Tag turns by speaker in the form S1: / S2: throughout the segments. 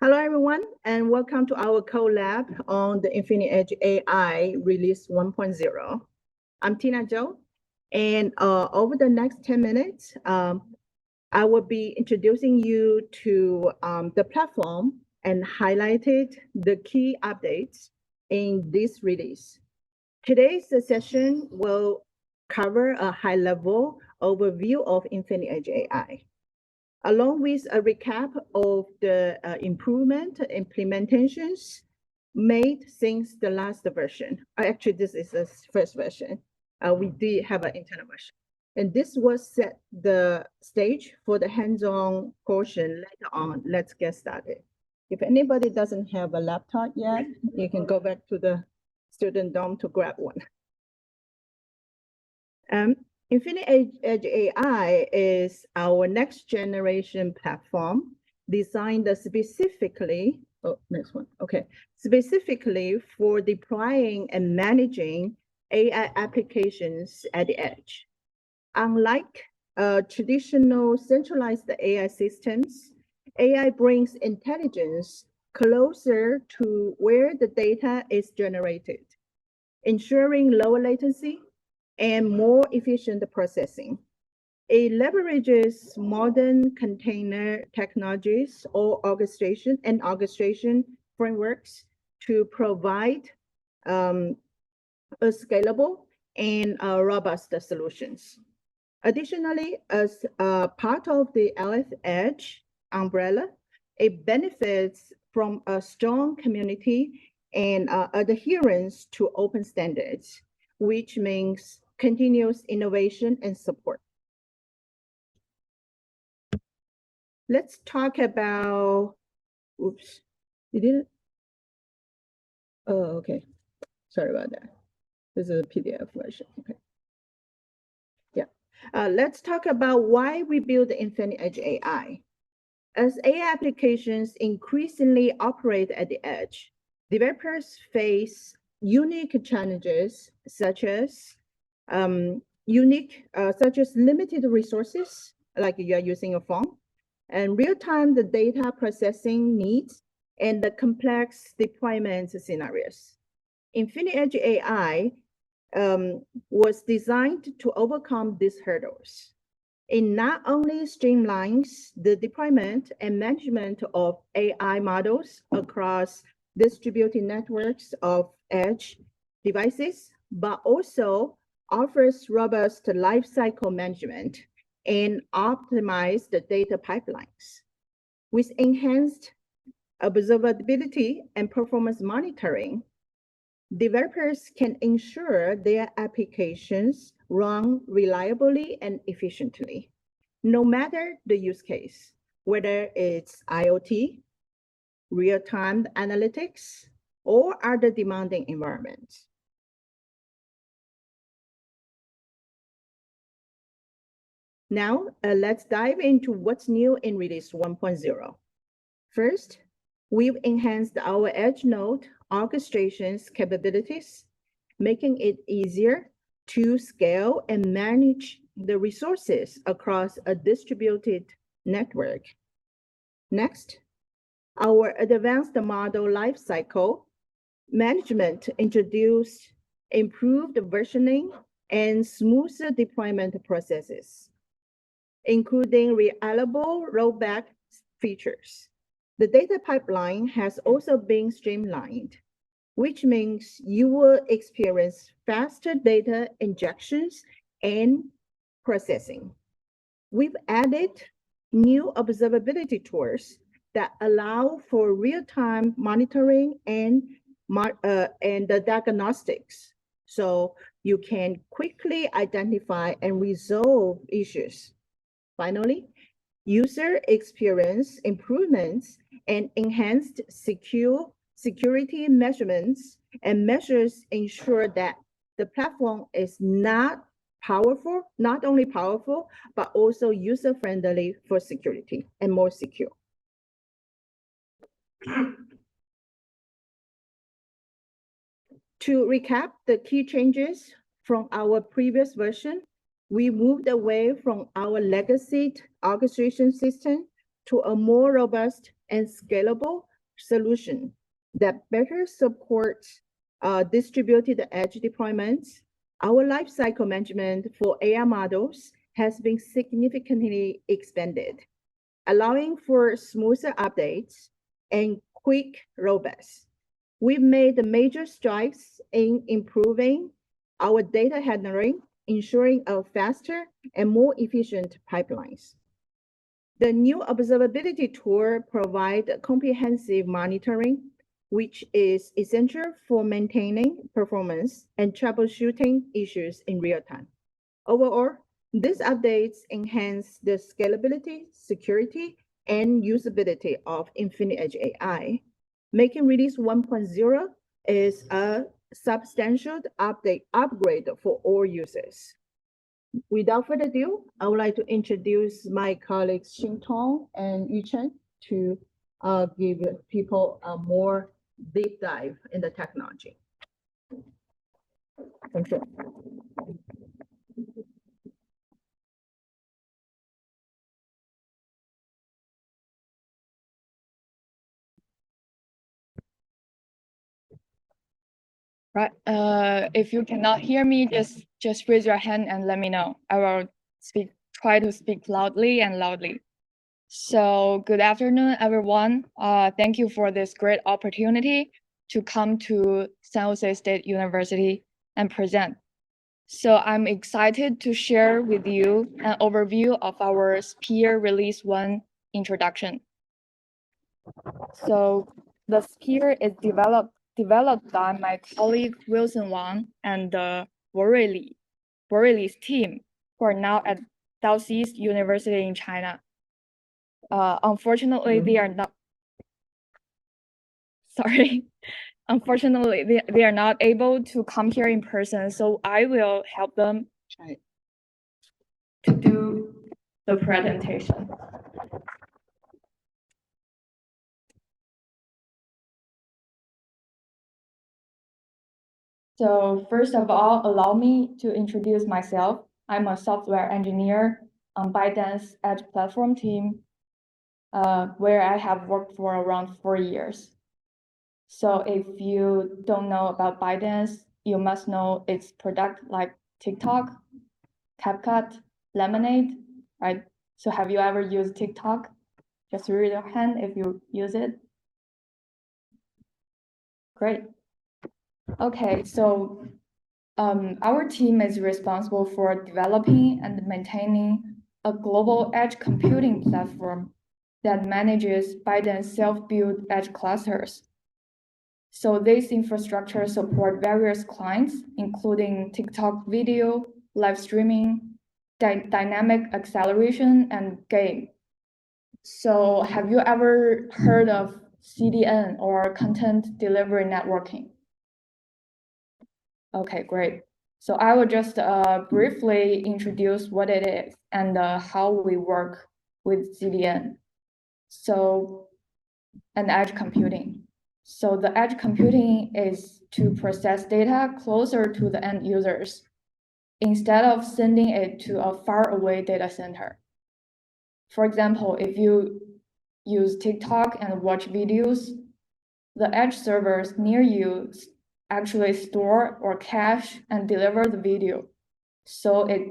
S1: Hello, everyone, and welcome to our co-lab on the InfiniEdge AI Release 1.0. I'm Tina Zhou, and over the next 10 minutes, I will be introducing you to the platform and highlighted the key updates in this release. Today's session will cover a high-level overview of InfiniEdge AI, along with a recap of the improvement implementations made since the last version. Actually, this is the first version. We did have an internal version. And this will set the stage for the hands-on portion later on. Let's get started. If anybody doesn't have a laptop yet, you can go back to the student dorm to grab one. InfiniEdge AI is our next generation platform designed specifically, specifically for deploying and managing AI applications at the edge. Unlike traditional centralized AI systems, AI brings intelligence closer to where the data is generated, ensuring lower latency and more efficient processing. It leverages modern container technologies or orchestration frameworks to provide a scalable and robust solutions. Additionally, as part of the InfiniEdge umbrella, it benefits from a strong community and adherence to open standards, which means continuous innovation and support. Let's talk about, oops, you didn't? Oh, okay. Sorry about that. This is a PDF version, okay. Yeah, let's talk about why we build InfiniEdge AI. As AI applications increasingly operate at the edge, developers face unique challenges such as limited resources, like you are using a phone, and real-time the data processing needs, and the complex deployment scenarios. InfiniEdge AI was designed to overcome these hurdles. It not only streamlines the deployment and management of AI models across distributed networks of edge devices, but also offers robust lifecycle management and optimized data pipelines. With enhanced observability and performance monitoring, developers can ensure their applications run reliably and efficiently, no matter the use case, whether it's IoT, real-time analytics, or other demanding environments. Now, let's dive into what's new in Release 1.0. First, we've enhanced our edge node orchestrations capabilities, making it easier to scale and manage the resources across a distributed network. Next, our advanced model lifecycle management introduced improved versioning and smoother deployment processes, including reliable rollback features. The data pipeline has also been streamlined, which means you will experience faster data injections and processing. We've added new observability tools that allow for real-time monitoring and the diagnostics, so you can quickly identify and resolve issues. Finally, user experience improvements and enhanced security measurements and measures ensure that the platform is not only powerful, but also user-friendly for security and more secure. To recap the key changes from our previous version, we moved away from our legacy orchestration system to a more robust and scalable solution that better support distributed edge deployments. Our lifecycle management for AI models has been significantly expanded, allowing for smoother updates and quick rollbacks. We've made major strides in improving our data handling, ensuring a faster and more efficient pipelines. The new observability tool provides comprehensive monitoring, which is essential for maintaining performance and troubleshooting issues in real time. Overall, these updates enhance the scalability, security, and usability of InfiniEdge AI, making release 1.0 is a substantial upgrade for all users. Without further ado, I would like to introduce my colleagues Xintong and Yuchen to give people a more deep dive in the technology. Thank you.
S2: Right. If you cannot hear me, just raise your hand and let me know. I will try to speak loudly and loudly. So good afternoon, everyone. Thank you for this great opportunity to come to San Jose State University and present. So I'm excited to share with you an overview of our Sphere Release 1 introduction. So the Sphere is developed by my colleague Wilson Wang and Borrelli's team, who are now at Southeast University in China. Unfortunately, they are not. Sorry. Unfortunately, they are not able to come here in person, so I will help them to do the presentation. So first of all, allow me to introduce myself. I'm a software engineer on ByteDance Edge platform team, where I have worked for around 4 years. So if you don't know about ByteDance, you must know its product like TikTok, CapCut, Lemonade, right? So have you ever used TikTok? Just raise your hand if you use it. Great. Okay, so our team is responsible for developing and maintaining a global edge computing platform that manages ByteDance self-built edge clusters. So this infrastructure support various clients, including TikTok video, live streaming, dynamic acceleration, and game. So have you ever heard of CDN or content delivery networking? Okay, great. So I will just briefly introduce what it is and how we work with CDN. So, and edge computing. So the edge computing is to process data closer to the end users instead of sending it to a faraway data center. For example, if you use TikTok and watch videos, the edge servers near you actually store or cache and deliver the video, so it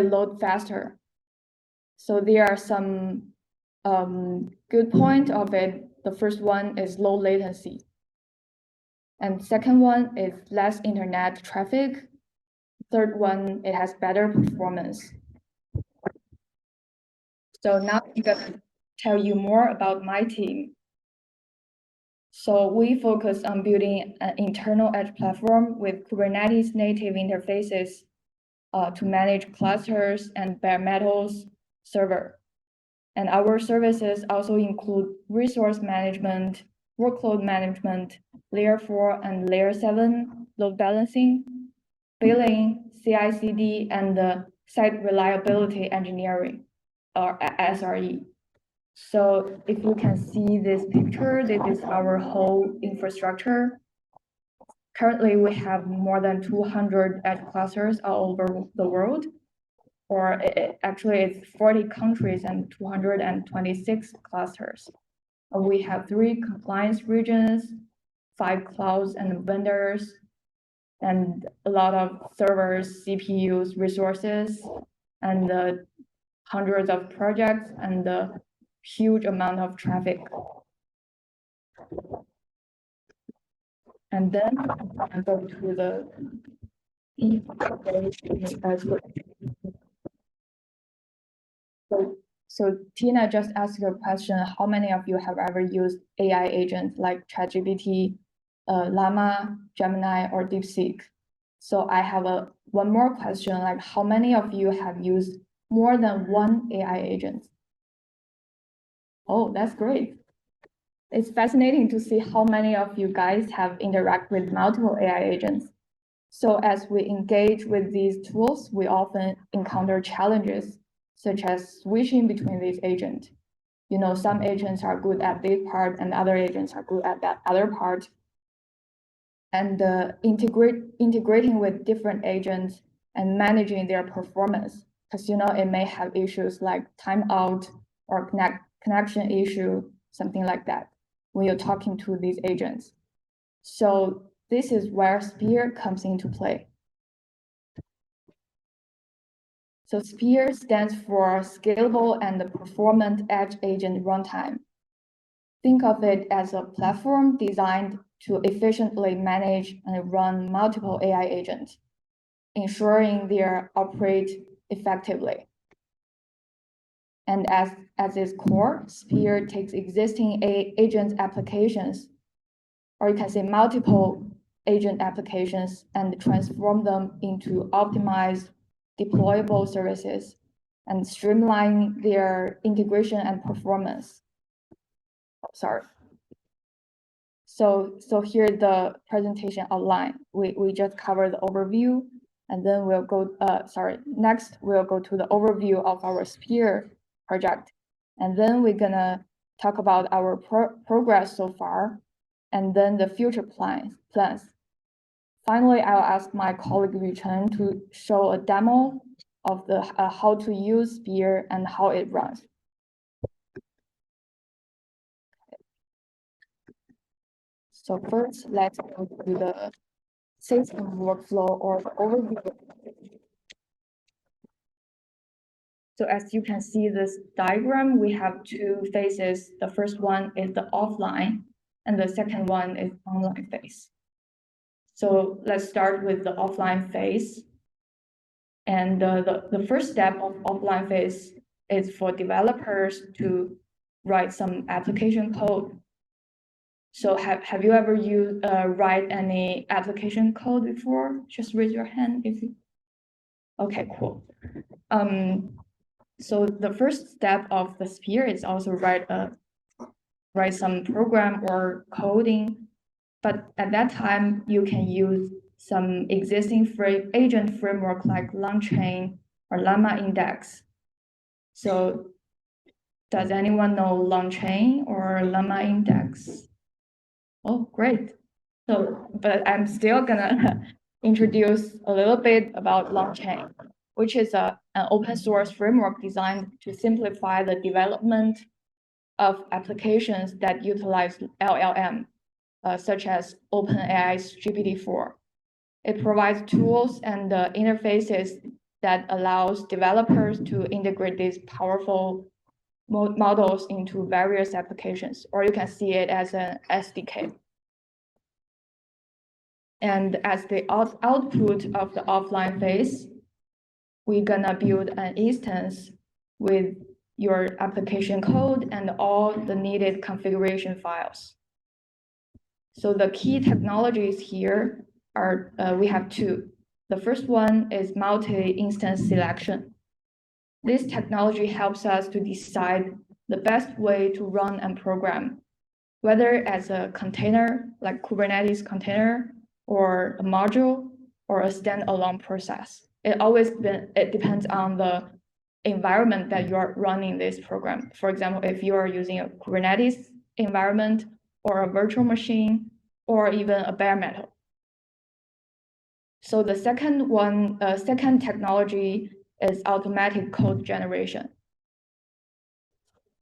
S2: loads faster. So there are some good point of it. The first one is low latency, and second one is less internet traffic. Third one, it has better performance. So now I'm gonna tell you more about my team. So we focus on building an internal edge platform with Kubernetes native interfaces to manage clusters and bare metals server. And our services also include resource management, workload management, layer 4 and layer 7 load balancing, billing, CI/CD, and site reliability engineering, or SRE. So if you can see this picture, this is our whole infrastructure. Currently, we have more than 200 edge clusters all over the world, or actually it's 40 countries and 226 clusters. We have 3 compliance regions, 5 clouds and vendors, and a lot of servers, CPUs, resources, and hundreds of projects and a huge amount of traffic. And then I go to the so Tina just asked a question, how many of you have ever used AI agents like ChatGPT, Llama, Gemini, or DeepSeek? So I have one more question, like how many of you have used more than one AI agent? Oh, that's great. It's fascinating to see how many of you guys have interacted with multiple AI agents. So as we engage with these tools, we often encounter challenges such as switching between these agents. You know, some agents are good at this part and other agents are good at that other part. And integrating with different agents and managing their performance, because you know it may have issues like timeout or connection issue, something like that, when you're talking to these agents. So this is where Sphere comes into play. So Sphere stands for Scalable and Performant Edge Agent Runtime. Think of it as a platform designed to efficiently manage and run multiple AI agents, ensuring they operate effectively. And as its core, Sphere takes existing agent applications, or you can say multiple agent applications, and transform them into optimized, deployable services and streamline their integration and performance. Sorry. So here the presentation outline. We just covered the overview, and then we'll go, next we'll go to the overview of our Sphere project. And then we're gonna talk about our progress so far, and then the future plans. Finally, I'll ask my colleague Yuchen to show a demo of the how to use Sphere and how it runs. So first, let's go to the system workflow or the overview. So as you can see this diagram, we have 2 phases. The first one is the offline, and the second one is online phase. So let's start with the offline phase. And the first step of offline phase is for developers to write some application code. So have you ever write any application code before? Just raise your hand if you. Okay, cool. So the first step of the Sphere is also write some program or coding, but at that time you can use some existing agent framework like LangChain or Llama Index. So does anyone know LangChain or Llama Index? Oh, great. So, but I'm still gonna introduce a little bit about LangChain, which is an open source framework designed to simplify the development of applications that utilize LLM, such as OpenAI's GPT-4. It provides tools and interfaces that allows developers to integrate these powerful models into various applications, or you can see it as an SDK. And as the output of the offline phase, we're gonna build an instance with your application code and all the needed configuration files. So the key technologies here are, we have 2. The first one is multi-instance selection. This technology helps us to decide the best way to run and program, whether as a container, like Kubernetes container, or a module, or a standalone process. It depends on the environment that you are running this program. For example, if you are using a Kubernetes environment or a virtual machine, or even a bare metal. So the second technology is automatic code generation.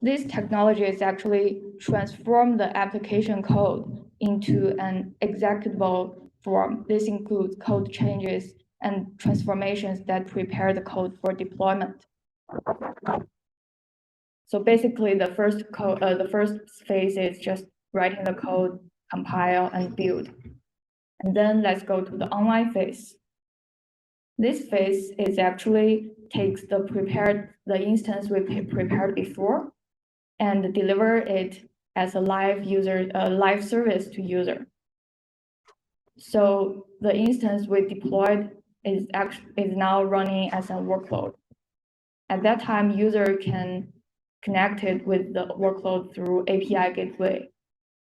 S2: This technology is actually transform the application code into an executable form. This includes code changes and transformations that prepare the code for deployment. So basically, the first phase is just writing the code, compile, and build. And then let's go to the online phase. This phase is actually takes the instance we prepared before and deliver it as a live service to user. So the instance we deployed is now running as a workload. At that time, user can connect it with the workload through API gateway.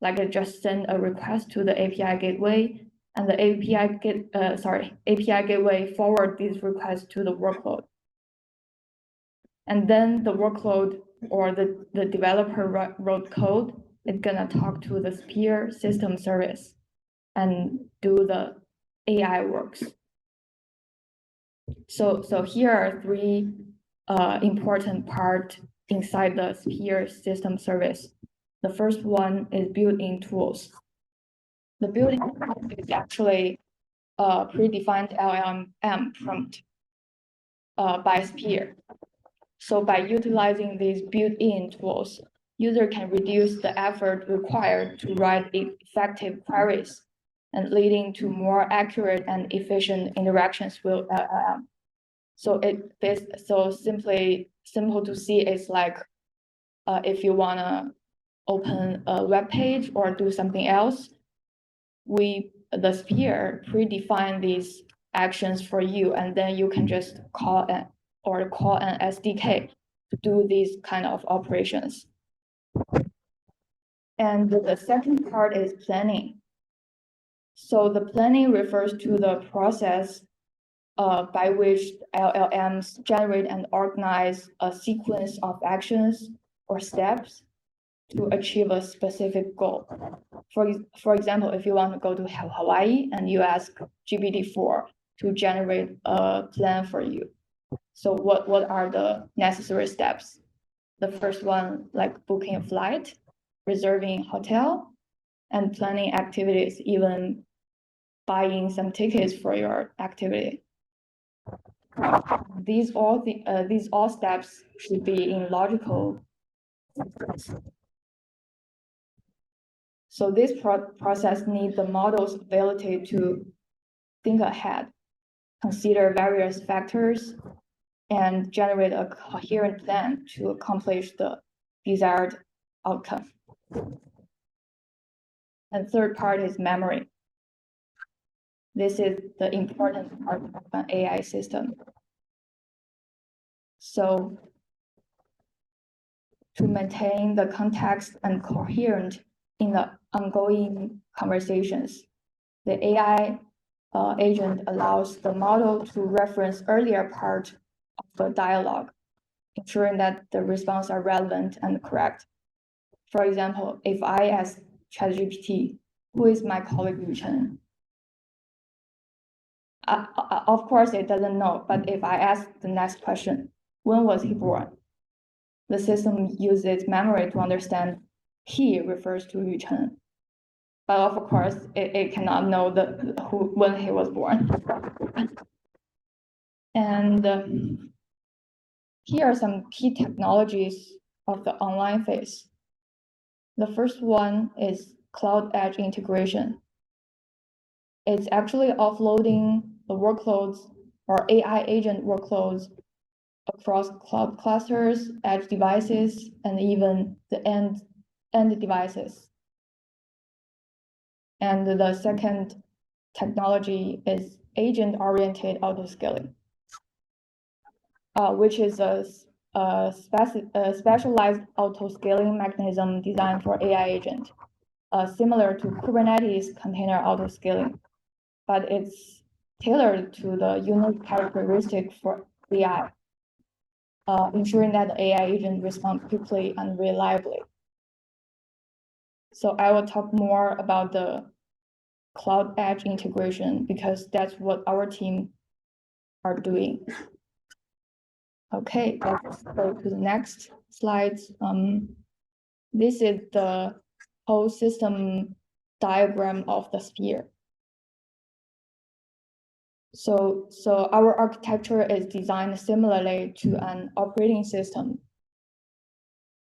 S2: Like I just send a request to the API gateway, and the API gateway forward this request to the workload. And then the workload or the developer wrote code is gonna talk to the Sphere system service and do the AI works. So here are three important parts inside the Sphere system service. The first one is built-in tools. The built-in is actually a predefined LLM prompt by Sphere. So by utilizing these built-in tools, user can reduce the effort required to write effective queries and leading to more accurate and efficient interactions with LLM. So simple to see is like if you wanna open a web page or do something else, the Sphere predefine these actions for you, and then you can just call an SDK to do these kind of operations. And the second part is planning. So the planning refers to the process by which LLMs generate and organize a sequence of actions or steps to achieve a specific goal. For example, if you want to go to Hawaii and you ask GPT-4 to generate a plan for you. So what are the necessary steps? The first one, like booking a flight, reserving hotel, and planning activities, even buying some tickets for your activity. These all steps should be in logical sequence. So this process needs the model's ability to think ahead, consider various factors, and generate a coherent plan to accomplish the desired outcome. And third part is memory. This is the important part of an AI system. So to maintain the context and coherent in the ongoing conversations, the AI agent allows the model to reference earlier part of the dialogue, ensuring that the responses are relevant and correct. For example, if I ask ChatGPT, who is my colleague Yu Chen? Of course, it doesn't know, but if I ask the next question, when was he born? The system uses memory to understand he refers to Yu Chen. But of course, it cannot know when he was born. And here are some key technologies of the online phase. The first one is cloud edge integration. It's actually offloading the workloads or AI agent workloads across cloud clusters, edge devices, and even the end devices. And the second technology is agent-oriented autoscaling, which is a specialized autoscaling mechanism designed for AI agent, similar to Kubernetes container autoscaling, but it's tailored to the unique characteristic for AI, ensuring that the AI agent responds quickly and reliably. So I will talk more about the cloud edge integration because that's what our team are doing. Okay, let's go to the next slide. This is the whole system diagram of the sphere. So our architecture is designed similarly to an operating system,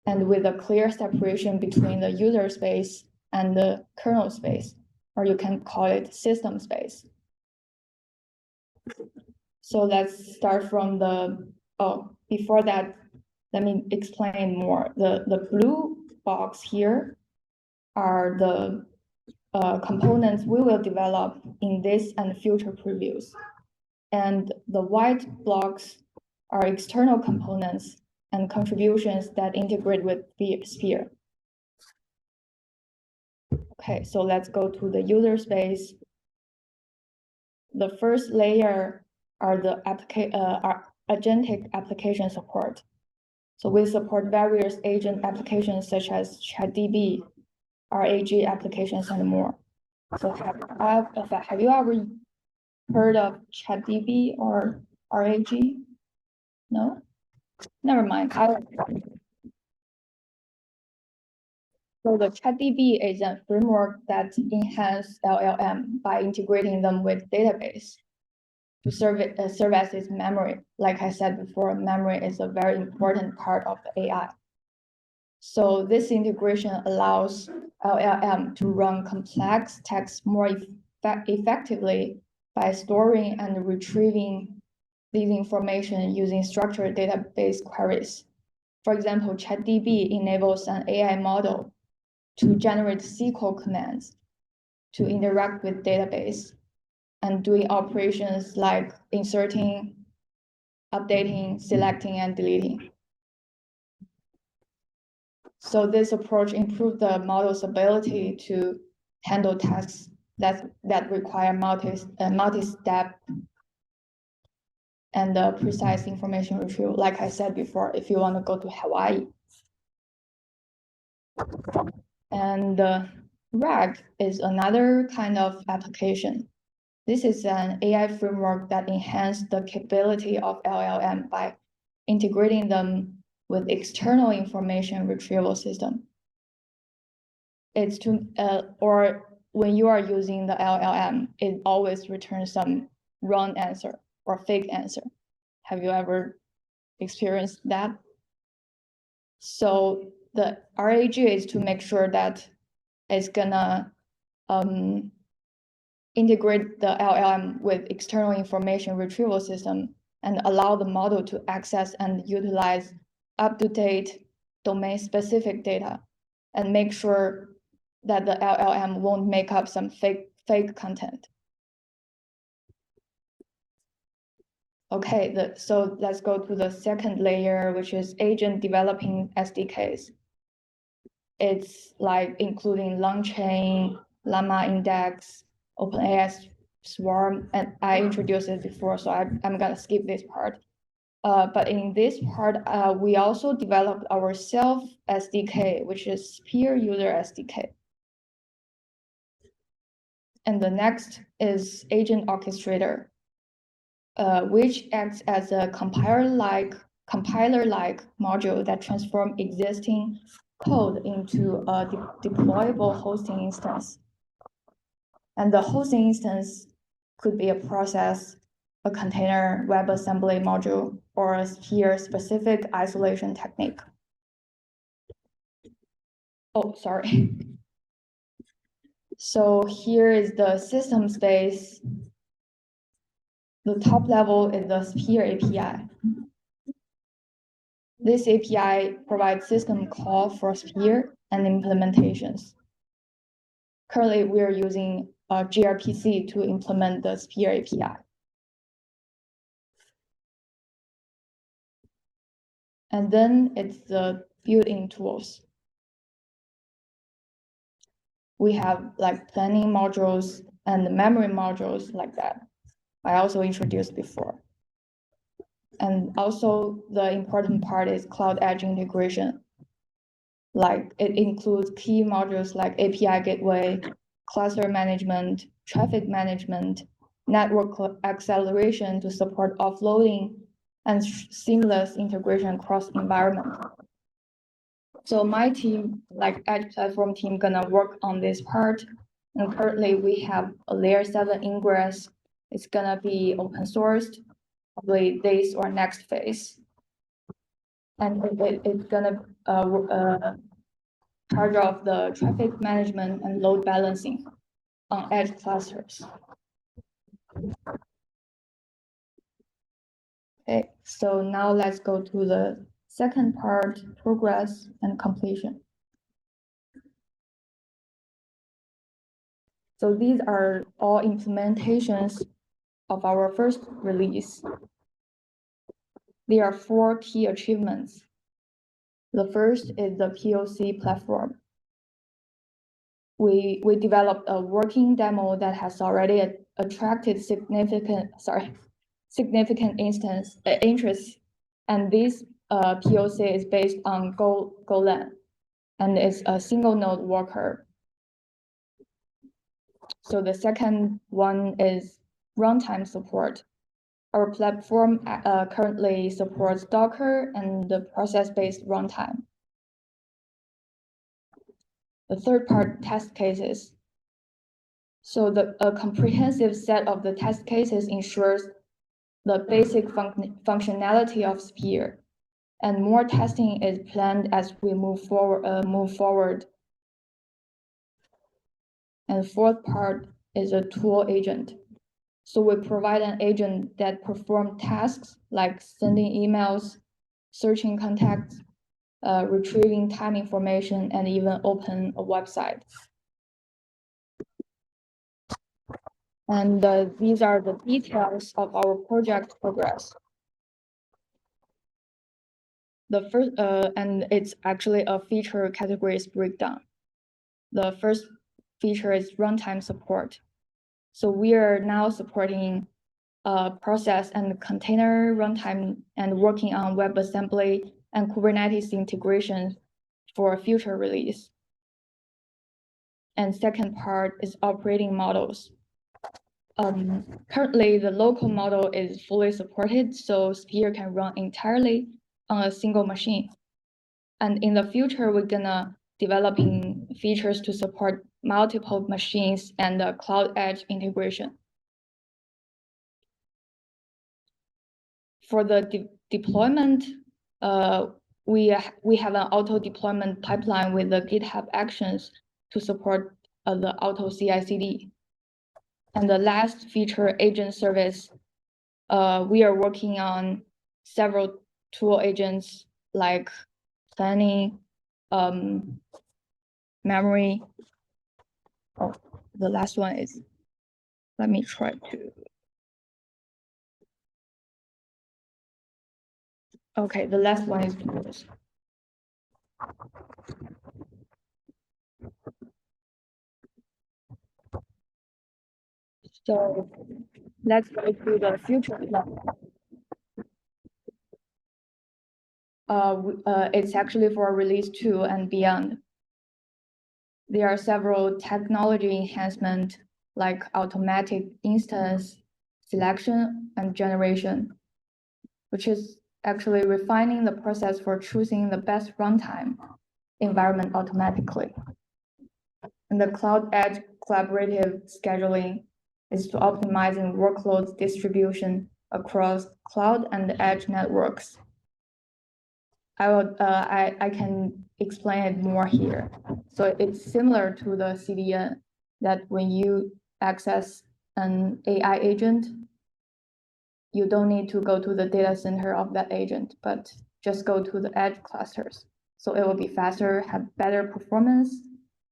S2: and with a clear separation between the user space and the kernel space, or you can call it system space. So let's start from before that, let me explain more. The blue box here are the components we will develop in this and future previews. And the white blocks are external components and contributions that integrate with the sphere. Okay, so let's go to the user space. The first layer are the agentic application support. So we support various agent applications such as ChatDB, RAG applications, and more. So have you ever heard of ChatDB or RAG? No? Never mind. So the ChatDB is a framework that enhances LLM by integrating them with database to serve as its memory. Like I said before, memory is a very important part of the AI. So this integration allows LLM to run complex text more effectively by storing and retrieving these information using structured database queries. For example, ChatDB enables an AI model to generate SQL commands to interact with database and doing operations like inserting, updating, selecting, and deleting. So this approach improved the model's ability to handle tasks that require multi-step and precise information retrieval. Like I said before, if you want to go to Hawaii. And RAG is another kind of application. This is an AI framework that enhances the capability of LLM by integrating them with external information retrieval system. It's or when you are using the LLM, it always returns some wrong answer or fake answer. Have you ever experienced that? So the RAG is to make sure that it's gonna integrate the LLM with external information retrieval system and allow the model to access and utilize up-to-date domain-specific data and make sure that the LLM won't make up some fake content. Okay, so let's go to the second layer, which is agent developing SDKs. It's like including LangChain, Llama Index, OpenAI Swarm, and I introduced it before, so I'm gonna skip this part. But in this part, we also developed our self SDK, which is Sphere User SDK. And the next is Agent Orchestrator, which acts as a compiler-like module that transforms existing code into a deployable hosting instance. And the hosting instance could be a process, a container, WebAssembly module, or a Sphere-specific isolation technique. Oh, sorry. So here is the system space. The top level is the Sphere API. This API provides system call for Sphere and implementations. Currently, we're using gRPC to implement the Sphere API. And then it's the built-in tools. We have like planning modules and memory modules like that. I also introduced before. And also the important part is Cloud Edge integration. Like it includes key modules like API gateway, cluster management, traffic management, network acceleration to support offloading and seamless integration across environment. So my team, like Edge platform team, gonna work on this part. And currently we have a layer 7 ingress. It's gonna be open sourced, probably this or next phase. And it's gonna charge of the traffic management and load balancing on edge clusters. Okay, so now let's go to the second part, progress and completion. So these are all implementations of our first release. There are 4 key achievements. The first is the POC platform. We developed a working demo that has already attracted significant interest, and this POC is based on Golang, and it's a single node worker. So the second one is runtime support. Our platform currently supports Docker and the process-based runtime. The third part, test cases. So a comprehensive set of the test cases ensures the basic functionality of Sphere, and more testing is planned as we move forward. And fourth part is a tool agent. So we provide an agent that performs tasks like sending emails, searching contacts, retrieving time information, and even open a website. And these are the details of our project progress. The first, and it's actually a feature categories breakdown. The first feature is runtime support. So we are now supporting process and container runtime and working on WebAssembly and Kubernetes integration for future release. And second part is operating models. Currently, the local model is fully supported, so Sphere can run entirely on a single machine. And in the future, we're gonna developing features to support multiple machines and cloud edge integration. For the deployment, we have an auto deployment pipeline with the GitHub Actions to support the auto CI/CD. And the last feature, agent service, we are working on several tool agents like planning, memory. Oh, the last one is, let me try to. Okay, the last one is tools. So let's go to the future plan. It's actually for release 2 and beyond. There are several technology enhancements like automatic instance selection and generation, which is actually refining the process for choosing the best runtime environment automatically. And the cloud edge collaborative scheduling is to optimizing workload distribution across cloud and edge networks. I can explain it more here. So it's similar to the CDN that when you access an AI agent, you don't need to go to the data center of that agent, but just go to the edge clusters. So it will be faster, have better performance,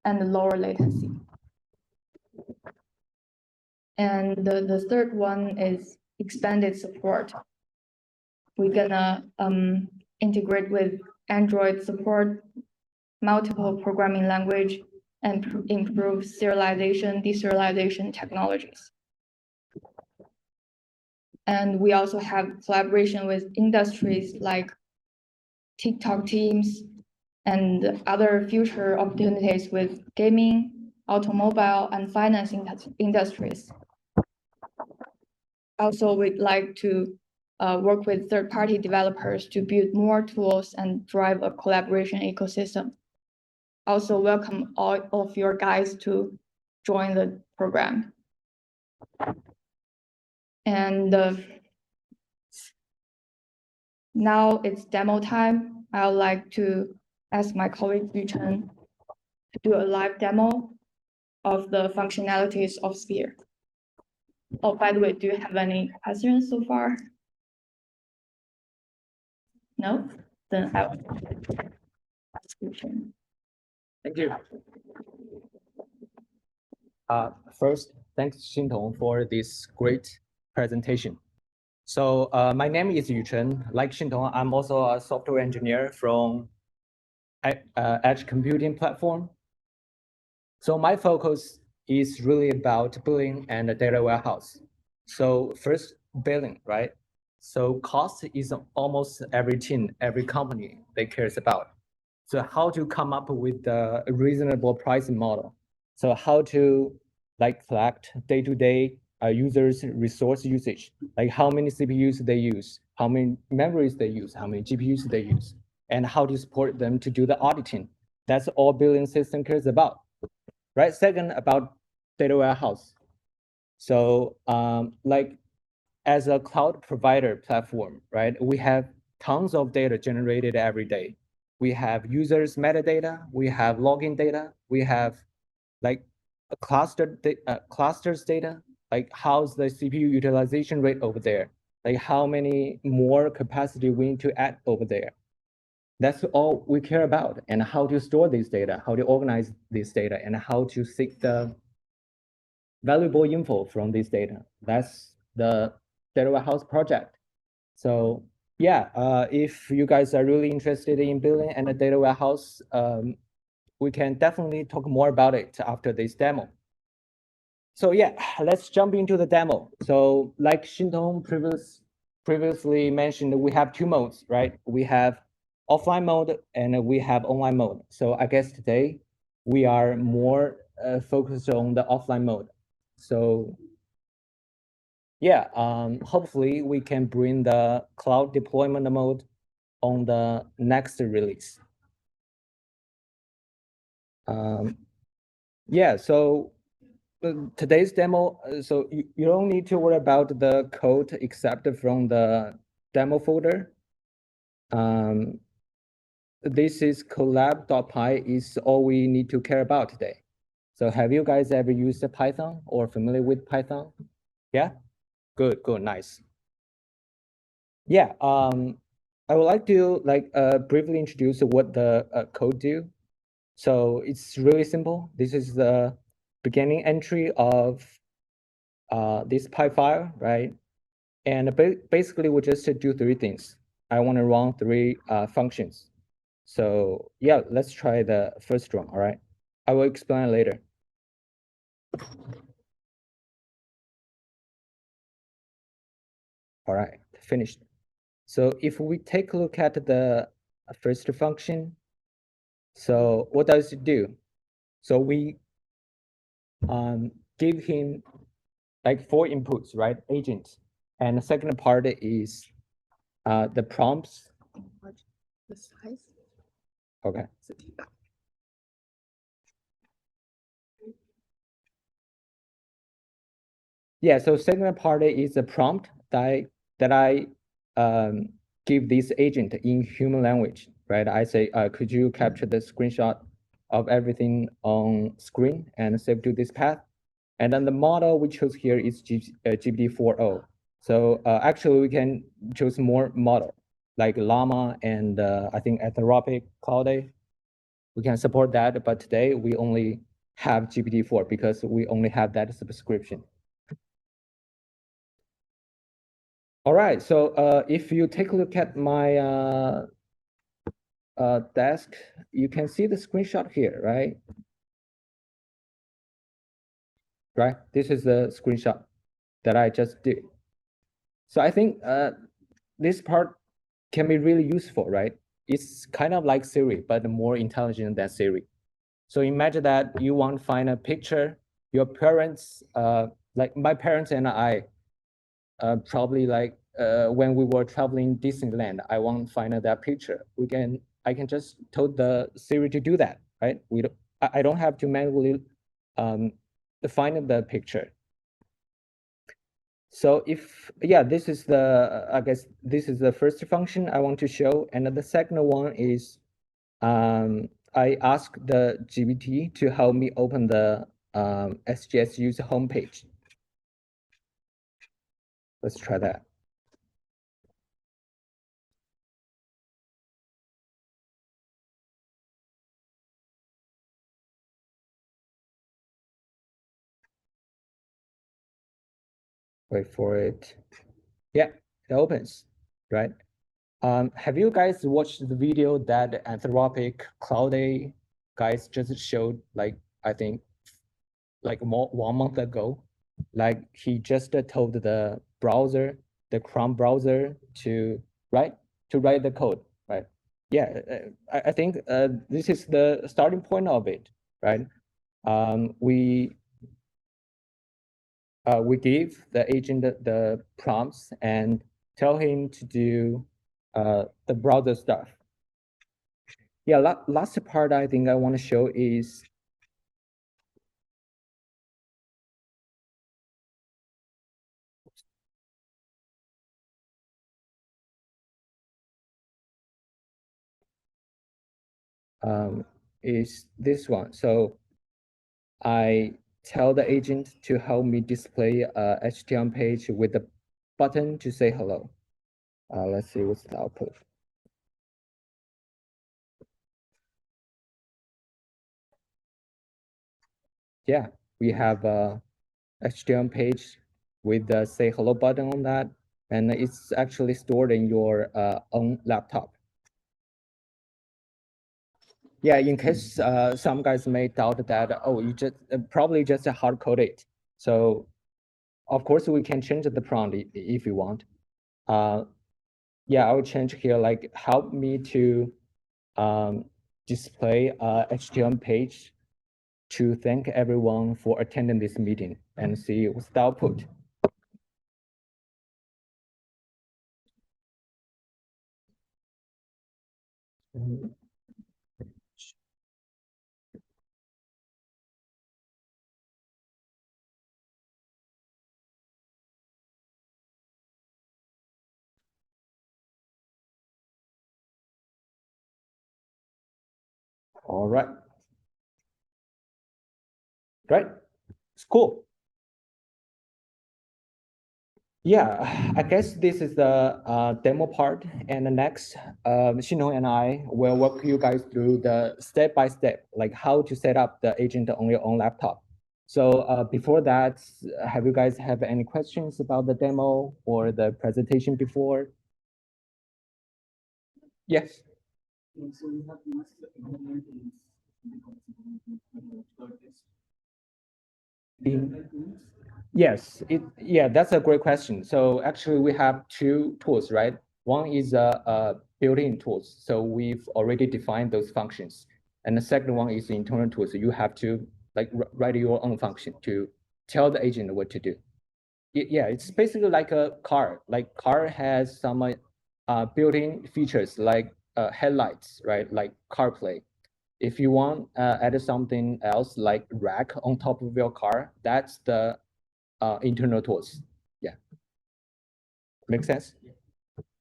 S2: and lower latency. And the third one is expanded support. We're gonna integrate with Android support, multiple programming language, and improve serialization, deserialization technologies. And we also have collaboration with industries like TikTok teams and other future opportunities with gaming, automobile, and finance industries. Also, we'd like to work with third-party developers to build more tools and drive a collaboration ecosystem. Also welcome all of your guys to join the program. And now it's demo time. I would like to ask my colleague Yuchen to do a live demo of the functionalities of Sphere. Oh, by the way, do you have any questions so far? No? Then I will ask Yuchen.
S3: Thank you. First, thanks Xintong for this great presentation. So my name is Yuchen. Like Xintong, I'm also a software engineer from Edge Computing Platform. So my focus is really about billing and the data warehouse. So first, billing, right? So cost is almost every team, every company they cares about. So how to come up with a reasonable pricing model? So how to collect day-to-day users' resource usage, like how many CPUs they use, how many memories they use, how many GPUs they use, and how to support them to do the auditing. That's all billing system cares about, right? Second, about data warehouse. So as a cloud provider platform, right, we have tons of data generated every day. We have users' metadata, we have login data, we have clusters data, like how's the CPU utilization rate over there, like how many more capacity we need to add over there. That's all we care about, and how to store this data, how to organize this data, and how to seek the valuable info from this data. That's the data warehouse project. So yeah, if you guys are really interested in building and a data warehouse, we can definitely talk more about it after this demo. So yeah, let's jump into the demo. So like Xintong previously mentioned, we have two modes, right? We have offline mode and we have online mode. So I guess today we are more focused on the offline mode. So yeah, hopefully we can bring the cloud deployment mode on the next release. Yeah, so today's demo, so you don't need to worry about the code except from the demo folder. This is collab.py is all we need to care about today. So have you guys ever used Python or familiar with Python? Yeah, good, nice. Yeah, I would like to briefly introduce what the code do. So it's really simple. This is the beginning entry of this py file, right? And basically we just do three things. I want to run three functions. So yeah, let's try the first one, all right? I will explain later. All right, finished. So if we take a look at the first function, so what does it do? So we give him like 4 inputs, right? Agent. And the second part is the prompts.
S1: The size.
S3: Okay. Yeah, so second part is the prompt that I give this agent in human language, right? I say, could you capture the screenshot of everything on screen and save to this path? And then the model we choose here is GPT-4o. So actually we can choose more model like Llama and I think Anthropic Claude. We can support that, but today we only have GPT-4 because we only have that subscription. All right, so if you take a look at my desk, you can see the screenshot here, right? Right, this is the screenshot that I just did. So I think this part can be really useful, right? It's kind of like Siri, but more intelligent than Siri. So imagine that you want to find a picture, your parents, like my parents and I, probably like when we were traveling Disneyland, I want to find that picture. I can just tell the Siri to do that, right? I don't have to manually find the picture. So this is I guess this is the first function I want to show. And the second one is, I asked the GPT to help me open the SGS user homepage. Let's try that. Wait for it. Yeah, it opens, right? Have you guys watched the video that Anthropic Cloud guys just showed, like, I think, like 1 month ago? Like, he just told the browser, the Chrome browser, to write the code, right? Yeah, I think this is the starting point of it, right? We give the agent the prompts and tell him to do the browser stuff. Yeah, last part I think I want to show is this one. So I tell the agent to help me display a HTML page with a button to say hello. Let's see what's the output. Yeah, we have a HTML page with the say hello button on that, and it's actually stored in your own laptop. Yeah, in case some guys may doubt that, oh, you just probably just hard code it. So of course we can change the prompt if you want. Yeah, I will change here, like, help me to display a HTML page to thank everyone for attending this meeting, and see what's the output. All right. Great. It's cool. Yeah, I guess this is the demo part, and the next, Xinhong and I will walk you guys through the step-by-step, like how to set up the agent on your own laptop. So before that, have you guys have any questions about the demo or the presentation before? Yes.
S4: So you have used the implement
S3: Yes, that's a great question. So actually we have two tools, right? One is a built-in tools. So we've already defined those functions. And the second one is internal tools. So you have to like write your own function to tell the agent what to do. Yeah, it's basically like a car. Like car has some built-in features like headlights, right? Like CarPlay. If you want add something else like rack on top of your car, that's the internal tools. Yeah. Make sense?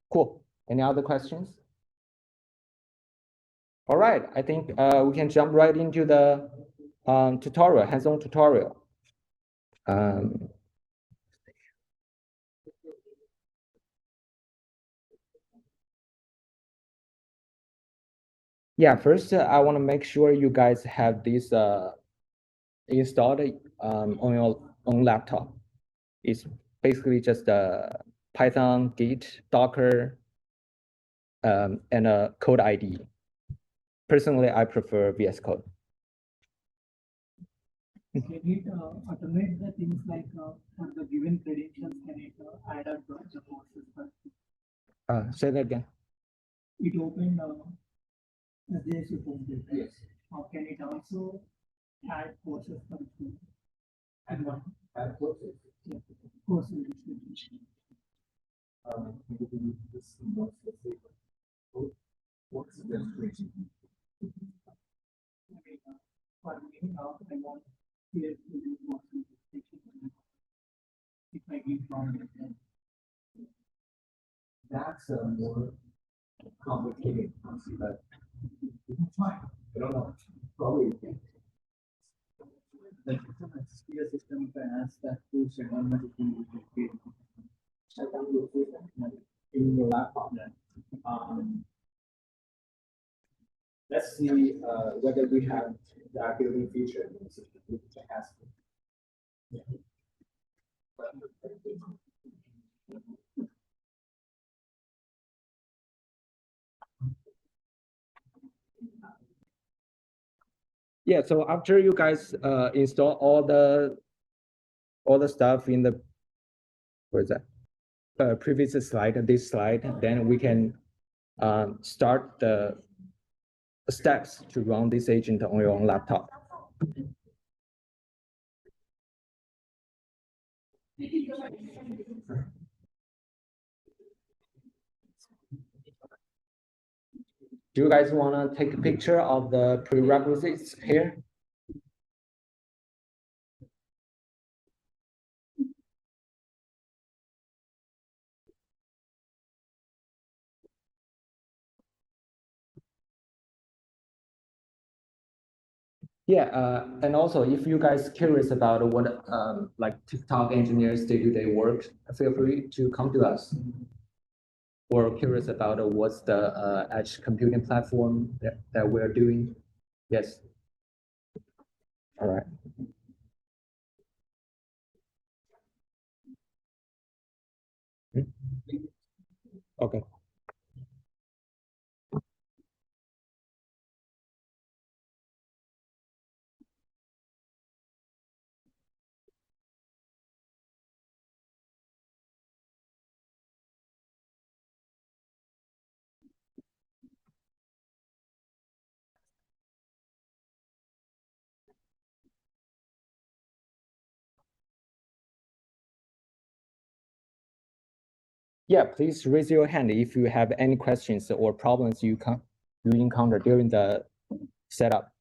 S3: Cool. Any other questions? All right, I think we can jump right into the tutorial, hands-on tutorial. Yeah, first I want to make sure you guys have this installed on your own laptop. It's basically just a Python, Git, Docker, and a code ID. Personally, I prefer VS Code.
S4: Can it automate the things like for the given credentials, can it add up the courses?
S3: Say that again.
S4: It opened the JSU homepage. Yes. Can it also add courses for the and what add courses? Yeah. Course registration. For me, I want here to do more simplification. If I give from
S3: That's a more complicated concept, but I don't know. Probably.
S4: the sphere system, if I ask that to shut down my system,
S3: Shut down your system in your laptop. Let's see whether we have that building feature in the system. We can ask. Yeah, so after you guys install all the stuff in the where's that previous slide, this slide, then we can start the steps to run this agent on your own laptop. Do you guys want to take a picture of the prerequisites here? Yeah, and also if you guys curious about what like TikTok engineers day-to-day work, feel free to come to us. Or curious about what's the edge computing platform that we're doing. Yes. All right. Okay. Yeah, please raise your hand if you have any questions or problems you encounter during the setup.